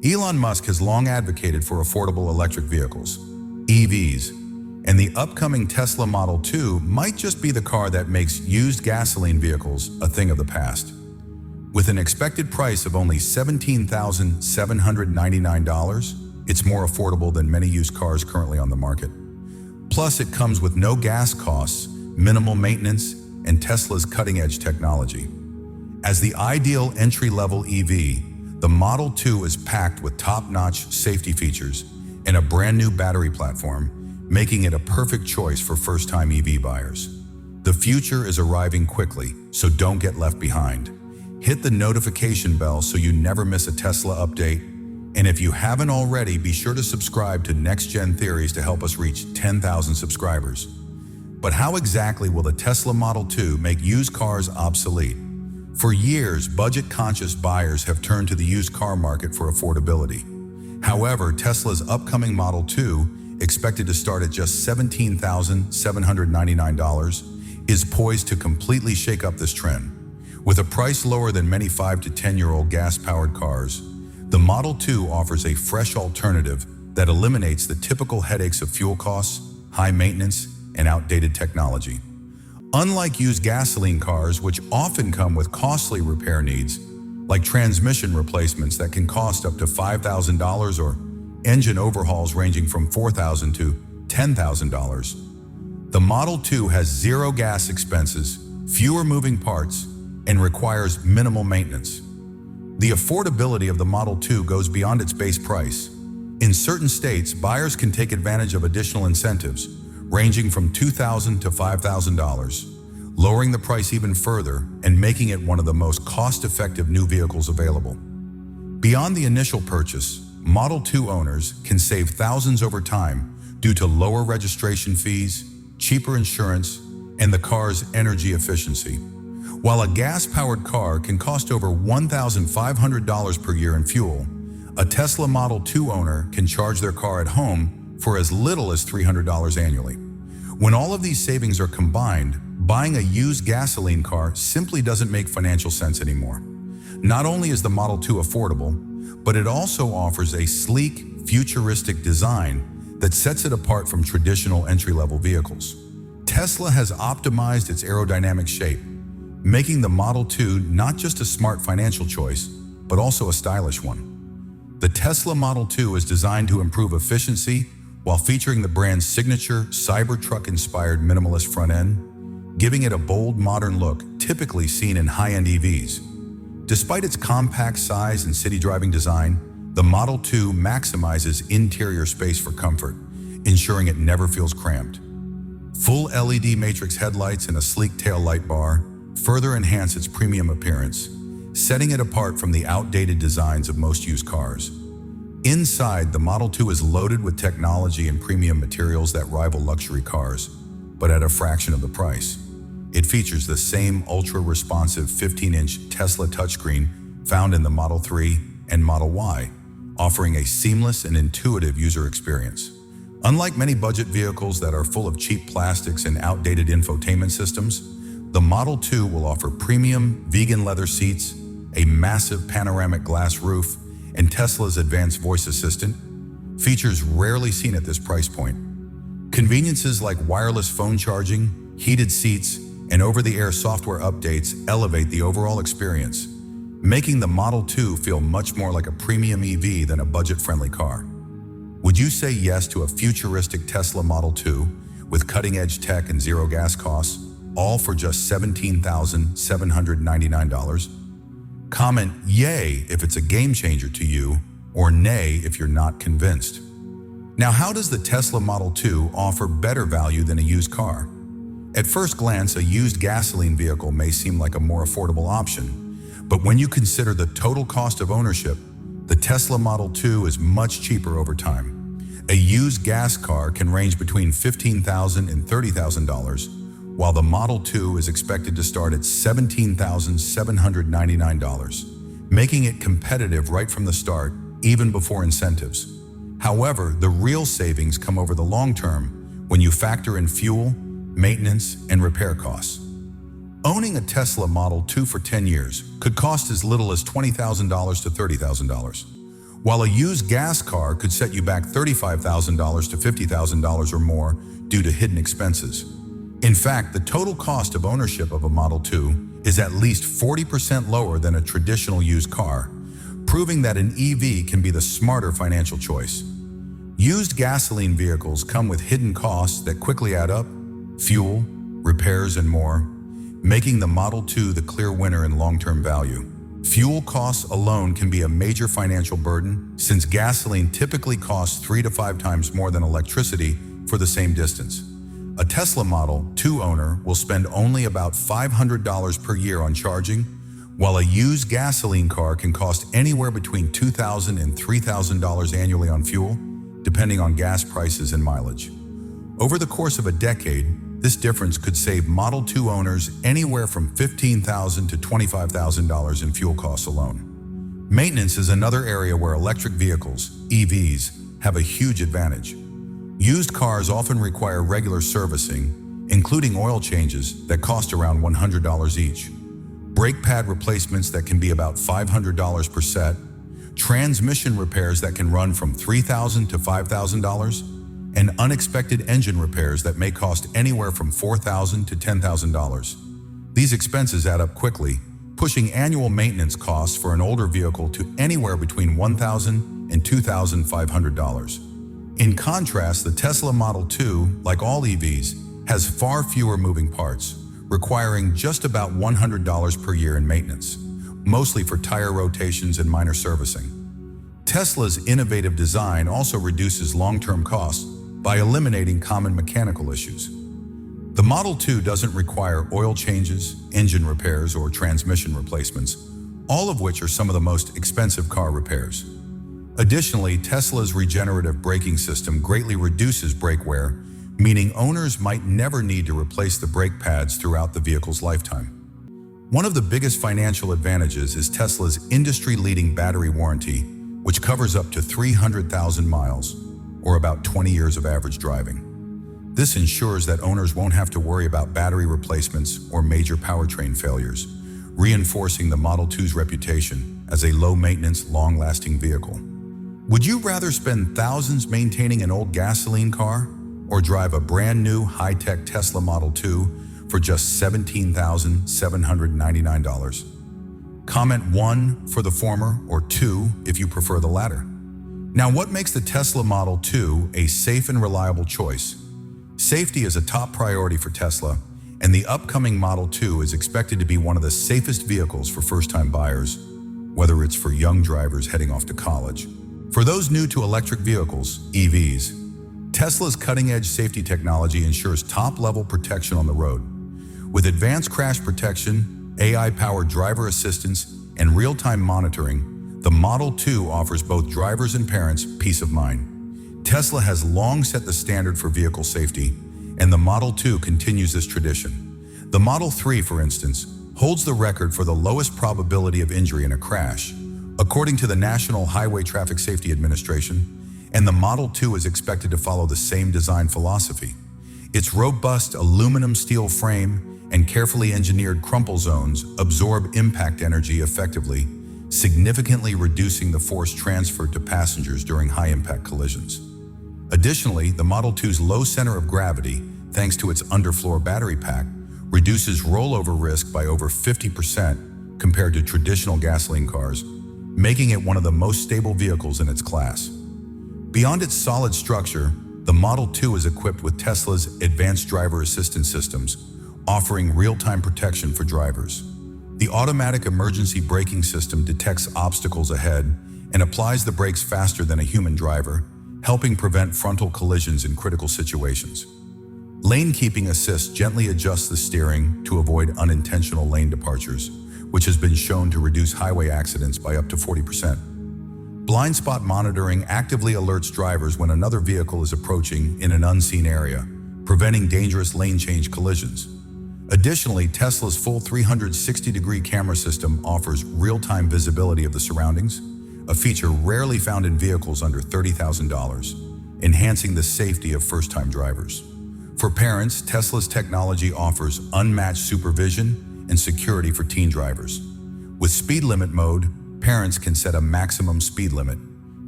Elon Musk has long advocated for affordable electric vehicles, EVs, and the upcoming Tesla Model 2 might just be the car that makes used gasoline vehicles a thing of the past. With an expected price of only $17,799, it's more affordable than many used cars currently on the market. Plus, it comes with no gas costs, minimal maintenance, and Tesla's cutting-edge technology. As the ideal entry-level EV, the Model 2 is packed with top-notch safety features and a brand-new battery platform, making it a perfect choice for first-time EV buyers. The future is arriving quickly, so don't get left behind. Hit the notification bell so you never miss a Tesla update. And if you haven't already, be sure to subscribe to NextGen Theories to help us reach 10,000 subscribers. But how exactly will the Tesla Model 2 make used cars obsolete? For years, budget-conscious buyers have turned to the used car market for affordability. However, Tesla's upcoming Model 2, expected to start at just $17,799, is poised to completely shake up this trend. With a price lower than many 5 to 10-year-old gas-powered cars, the Model 2 offers a fresh alternative that eliminates the typical headaches of fuel costs, high maintenance, and outdated technology. Unlike used gasoline cars, which often come with costly repair needs, like transmission replacements that can cost up to $5,000 or engine overhauls ranging from $4,000 to $10,000, the Model 2 has zero gas expenses, fewer moving parts, and requires minimal maintenance. The affordability of the Model 2 goes beyond its base price. In certain states, buyers can take advantage of additional incentives, ranging from $2,000 to $5,000, lowering the price even further and making it one of the most cost-effective new vehicles available. Beyond the initial purchase, Model 2 owners can save thousands over time due to lower registration fees, cheaper insurance, and the car's energy efficiency. While a gas-powered car can cost over $1,500 per year in fuel, a Tesla Model 2 owner can charge their car at home for as little as $300 annually. When all of these savings are combined, buying a used gasoline car simply doesn't make financial sense anymore. Not only is the Model 2 affordable, but it also offers a sleek, futuristic design that sets it apart from traditional entry-level vehicles. Tesla has optimized its aerodynamic shape, making the Model 2 not just a smart financial choice, but also a stylish one. The Tesla Model 2 is designed to improve efficiency while featuring the brand's signature Cybertruck-inspired minimalist front end, giving it a bold, modern look typically seen in high-end EVs. Despite its compact size and city driving design, the Model 2 maximizes interior space for comfort, ensuring it never feels cramped. Full LED matrix headlights and a sleek tail light bar further enhance its premium appearance, setting it apart from the outdated designs of most used cars. Inside, the Model 2 is loaded with technology and premium materials that rival luxury cars, but at a fraction of the price. It features the same ultra-responsive 15-inch Tesla touchscreen found in the Model 3 and Model Y, offering a seamless and intuitive user experience. Unlike many budget vehicles that are full of cheap plastics and outdated infotainment systems, the Model 2 will offer premium vegan leather seats, a massive panoramic glass roof, and Tesla's advanced voice assistant, features rarely seen at this price point. Conveniences like wireless phone charging, heated seats, and over-the-air software updates elevate the overall experience, making the Model 2 feel much more like a premium EV than a budget-friendly car. Would you say yes to a futuristic Tesla Model 2 with cutting-edge tech and zero gas costs, all for just $17,799? Comment yay if it's a game changer to you, or nay if you're not convinced. Now, how does the Tesla Model 2 offer better value than a used car? At first glance, a used gasoline vehicle may seem like a more affordable option, but when you consider the total cost of ownership, the Tesla Model 2 is much cheaper over time. A used gas car can range between $15,000 and $30,000, while the Model 2 is expected to start at $17,799, making it competitive right from the start, even before incentives. However, the real savings come over the long term when you factor in fuel, maintenance, and repair costs. Owning a Tesla Model 2 for 10 years could cost as little as $20,000 to $30,000, while a used gas car could set you back $35,000 to $50,000 or more due to hidden expenses. In fact, the total cost of ownership of a Model 2 is at least 40% lower than a traditional used car, proving that an EV can be the smarter financial choice. Used gasoline vehicles come with hidden costs that quickly add up: fuel, repairs, and more, making the Model 2 the clear winner in long-term value. Fuel costs alone can be a major financial burden, since gasoline typically costs 3 to 5 times more than electricity for the same distance. A Tesla Model 2 owner will spend only about $500 per year on charging, while a used gasoline car can cost anywhere between $2,000 and $3,000 annually on fuel, depending on gas prices and mileage. Over the course of a decade, this difference could save Model 2 owners anywhere from $15,000 to $25,000 in fuel costs alone. Maintenance is another area where electric vehicles, EVs, have a huge advantage. Used cars often require regular servicing, including oil changes that cost around $100 each, brake pad replacements that can be about $500 per set, transmission repairs that can run from $3,000 to $5,000, and unexpected engine repairs that may cost anywhere from $4,000 to $10,000. These expenses add up quickly, pushing annual maintenance costs for an older vehicle to anywhere between $1,000 and $2,500. In contrast, the Tesla Model 2, like all EVs, has far fewer moving parts, requiring just about $100 per year in maintenance, mostly for tire rotations and minor servicing. Tesla's innovative design also reduces long-term costs by eliminating common mechanical issues. The Model 2 doesn't require oil changes, engine repairs, or transmission replacements, all of which are some of the most expensive car repairs. Additionally, Tesla's regenerative braking system greatly reduces brake wear, meaning owners might never need to replace the brake pads throughout the vehicle's lifetime. One of the biggest financial advantages is Tesla's industry-leading battery warranty, which covers up to 300,000 miles, or about 20 years of average driving. This ensures that owners won't have to worry about battery replacements or major powertrain failures, reinforcing the Model 2's reputation as a low-maintenance, long-lasting vehicle. Would you rather spend thousands maintaining an old gasoline car or drive a brand-new, high-tech Tesla Model 2 for just $17,799? Comment 1 for the former or 2 if you prefer the latter. Now, what makes the Tesla Model 2 a safe and reliable choice? Safety is a top priority for Tesla, and the upcoming Model 2 is expected to be one of the safest vehicles for first-time buyers, whether it's for young drivers heading off to college. For those new to electric vehicles, EVs, Tesla's cutting-edge safety technology ensures top-level protection on the road. With advanced crash protection, AI-powered driver assistance, and real-time monitoring, the Model 2 offers both drivers and parents peace of mind. Tesla has long set the standard for vehicle safety, and the Model 2 continues this tradition. The Model 3, for instance, holds the record for the lowest probability of injury in a crash, according to the National Highway Traffic Safety Administration, and the Model 2 is expected to follow the same design philosophy. Its robust aluminum steel frame and carefully engineered crumple zones absorb impact energy effectively, significantly reducing the force transferred to passengers during high-impact collisions. Additionally, the Model 2's low center of gravity, thanks to its underfloor battery pack, reduces rollover risk by over 50% compared to traditional gasoline cars, making it one of the most stable vehicles in its class. Beyond its solid structure, the Model 2 is equipped with Tesla's advanced driver assistance systems, offering real-time protection for drivers. The automatic emergency braking system detects obstacles ahead and applies the brakes faster than a human driver, helping prevent frontal collisions in critical situations. Lane keeping assist gently adjusts the steering to avoid unintentional lane departures, which has been shown to reduce highway accidents by up to 40%. Blind spot monitoring actively alerts drivers when another vehicle is approaching in an unseen area, preventing dangerous lane change collisions. Additionally, Tesla's full 360-degree camera system offers real-time visibility of the surroundings, a feature rarely found in vehicles under $30,000, enhancing the safety of first-time drivers. For parents, Tesla's technology offers unmatched supervision and security for teen drivers. With speed limit mode, parents can set a maximum speed limit,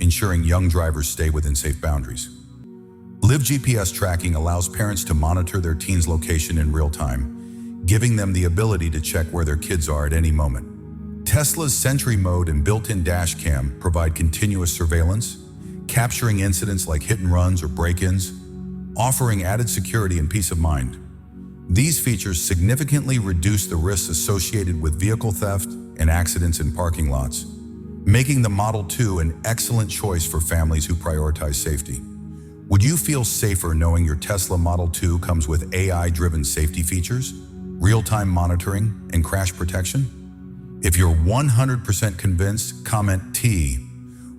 ensuring young drivers stay within safe boundaries. Live GPS tracking allows parents to monitor their teens' location in real time, giving them the ability to check where their kids are at any moment. Tesla's Sentry Mode and built-in dash cam provide continuous surveillance, capturing incidents like hit and runs or break-ins, offering added security and peace of mind. These features significantly reduce the risks associated with vehicle theft and accidents in parking lots, making the Model 2 an excellent choice for families who prioritize safety. Would you feel safer knowing your Tesla Model 2 comes with AI-driven safety features, real-time monitoring, and crash protection? If you're 100% convinced, comment T.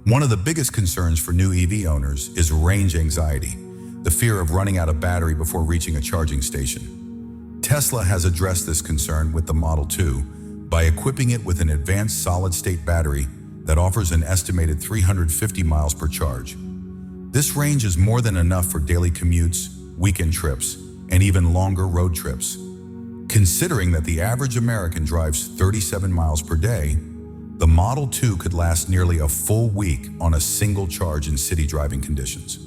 One of the biggest concerns for new EV owners is range anxiety, the fear of running out of battery before reaching a charging station. Tesla has addressed this concern with the Model 2 by equipping it with an advanced solid-state battery that offers an estimated 350 miles per charge. This range is more than enough for daily commutes, weekend trips, and even longer road trips. Considering that the average American drives 37 miles per day, the Model 2 could last nearly a full week on a single charge in city driving conditions.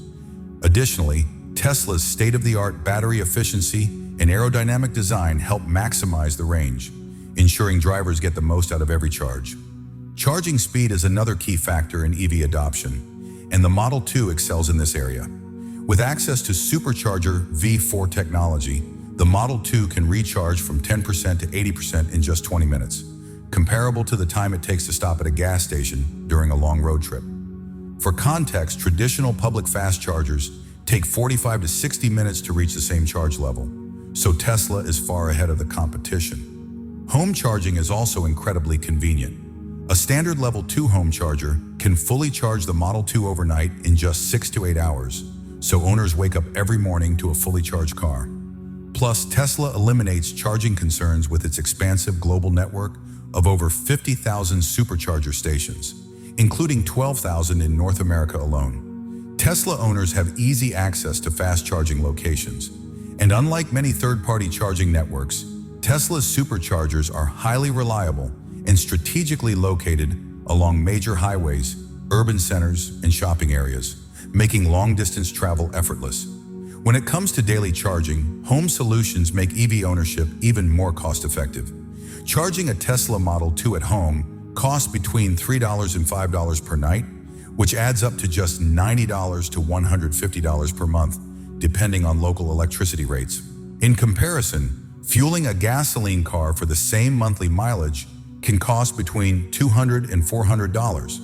Additionally, Tesla's state-of-the-art battery efficiency and aerodynamic design help maximize the range, ensuring drivers get the most out of every charge. Charging speed is another key factor in EV adoption, and the Model 2 excels in this area. With access to supercharger V4 technology, the Model 2 can recharge from 10% to 80% in just 20 minutes, comparable to the time it takes to stop at a gas station during a long road trip. For context, traditional public fast chargers take 45 to 60 minutes to reach the same charge level, so Tesla is far ahead of the competition. Home charging is also incredibly convenient. A standard level 2 home charger can fully charge the Model 2 overnight in just 6 to 8 hours, so owners wake up every morning to a fully charged car. Plus, Tesla eliminates charging concerns with its expansive global network of over 50,000 supercharger stations, including 12,000 in North America alone. Tesla owners have easy access to fast charging locations, and unlike many third-party charging networks, Tesla's superchargers are highly reliable and strategically located along major highways, urban centers, and shopping areas, making long-distance travel effortless. When it comes to daily charging, home solutions make EV ownership even more cost-effective. Charging a Tesla Model 2 at home costs between $3 and $5 per night, which adds up to just $90 to $150 per month, depending on local electricity rates. In comparison, fueling a gasoline car for the same monthly mileage can cost between $200 and $400.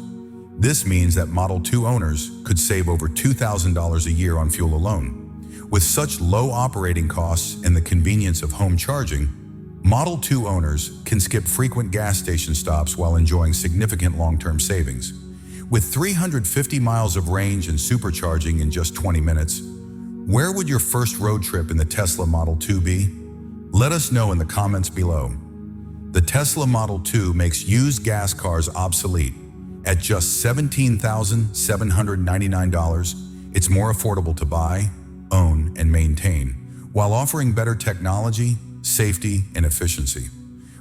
This means that Model 2 owners could save over $2,000 a year on fuel alone. With such low operating costs and the convenience of home charging, Model 2 owners can skip frequent gas station stops while enjoying significant long-term savings. With 350 miles of range and supercharging in just 20 minutes, where would your first road trip in the Tesla Model 2 be? Let us know in the comments below. The Tesla Model 2 makes used gas cars obsolete. At just $17,799, it's more affordable to buy, own, and maintain, while offering better technology, safety, and efficiency.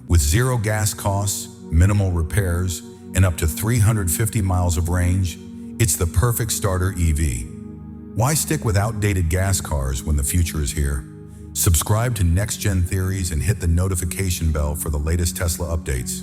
With zero gas costs, minimal repairs, and up to 350 miles of range, it's the perfect starter EV. Why stick with outdated gas cars when the future is here? Subscribe to NextGen Theories and hit the notification bell for the latest Tesla updates.